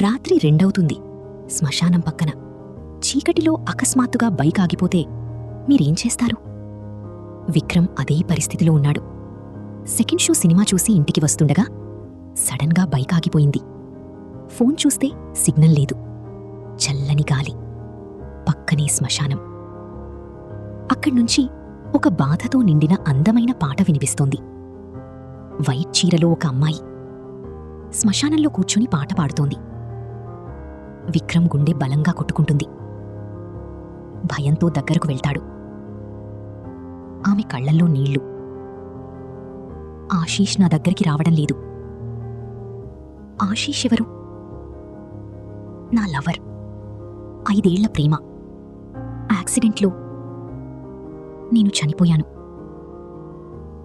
రాత్రి 2 శ్మశానం పక్కన చీకటిలో అకస్మాత్తుగా బైక్ ఆగిపోతే మీరేం చేస్తారు? విక్రమ్ అదే పరిస్థితిలో ఉన్నాడు. సెకండ్ షో సినిమా చూసి ఇంటికి వస్తుండగా సడన్గా బైక్ ఆగిపోయింది. ఫోన్ చూస్తే సిగ్నల్ లేదు. చల్లని గాలి, పక్కనే శ్మశానం. అక్కడ్నుంచి ఒక బాధతో నిండిన అందమైన పాట వినిపిస్తోంది. వైట్ చీరలో ఒక అమ్మాయి శ్మశానంలో కూర్చొని పాట పాడుతోంది. విక్రమ్ గుండె బలంగా కొట్టుకుంటుంది. భయంతో దగ్గరకు వెళ్తాడు. ఆమె కళ్లల్లో నీళ్లు. ఆశీష్ నా దగ్గరికి రావడం లేదు. ఆశీష్ ఎవరు? నా లవర్. 5 ఏళ్ల ప్రేమ. యాక్సిడెంట్లో నేను చనిపోయాను.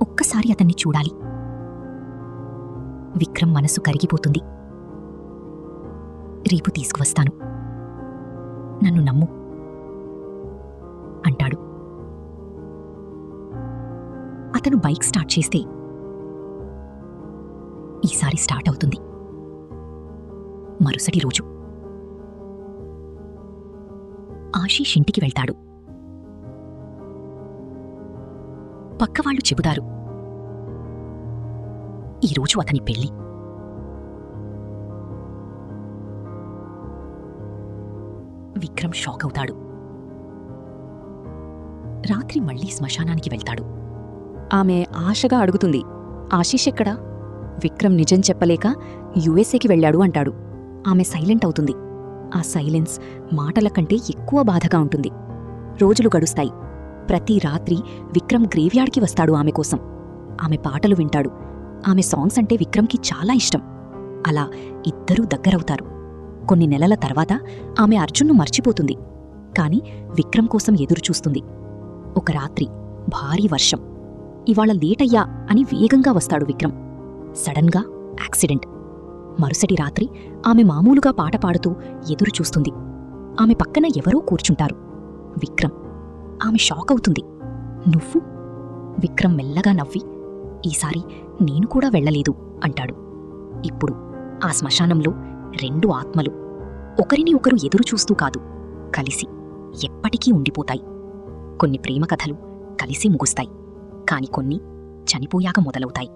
ఒక్కసారి అతన్ని చూడాలి. విక్రమ్ మనసు కరిగిపోతుంది. రేపు తీసుకువస్తాను, నన్ను నమ్ము అంటాడు. అతను బైక్ స్టార్ట్ చేస్తే ఈసారి స్టార్ట్ అవుతుంది. మరుసటి రోజు ఆశీష్ ఇంటికి వెళ్తాడు. పక్కవాళ్లు చెబుతారు, ఈరోజు అతని పెళ్లి. విక్రమ్ షాక్ అవుతాడు. రాత్రి మళ్లీ శ్మశానానికి వెళ్తాడు. ఆమె ఆశగా అడుగుతుంది, ఆశీష్ ఎక్కడా? విక్రమ్ నిజం చెప్పలేక యుఎస్ఏకి వెళ్ళాడు అంటాడు. ఆమె సైలెంట్ అవుతుంది. ఆ సైలెన్స్ మాటల కంటే ఎక్కువ బాధగా ఉంటుంది. రోజులు గడుస్తాయి. ప్రతి రాత్రి విక్రమ్ గ్రేవ్యార్డ్కి వస్తాడు ఆమె కోసం. ఆమె పాటలు వింటాడు. ఆమె సాంగ్స్ అంటే విక్రమ్కి చాలా ఇష్టం. అలా ఇద్దరూ దగ్గరవుతారు. కొన్ని నెలల తర్వాత ఆమె అర్జున్ను మర్చిపోతుంది. కాని విక్రమ్ కోసం ఎదురుచూస్తుంది. ఒక రాత్రి భారీ వర్షం. ఇవాళ లేటయ్యా అని వేగంగా వస్తాడు విక్రమ్. సడన్గా యాక్సిడెంట్. మరుసటి రాత్రి ఆమె మామూలుగా పాట పాడుతూ ఎదురుచూస్తుంది. ఆమె పక్కన ఎవరో కూర్చుంటారు. విక్రమ్. ఆమె షాక్ అవుతుంది. నువ్వు? విక్రమ్ మెల్లగా నవ్వి, ఈసారి నేను కూడా వెళ్ళలేదు అంటాడు. ఇప్పుడు ఆ శ్మశానంలో 2 ఆత్మలు ఒకరిని ఒకరు ఎదురుచూస్తూ కాదు, కలిసి ఎప్పటికీ ఉండిపోతాయి. కొన్ని ప్రేమ కథలు కలిసి ముగుస్తాయి, కాని కొన్ని చనిపోయాక మొదలవుతాయి.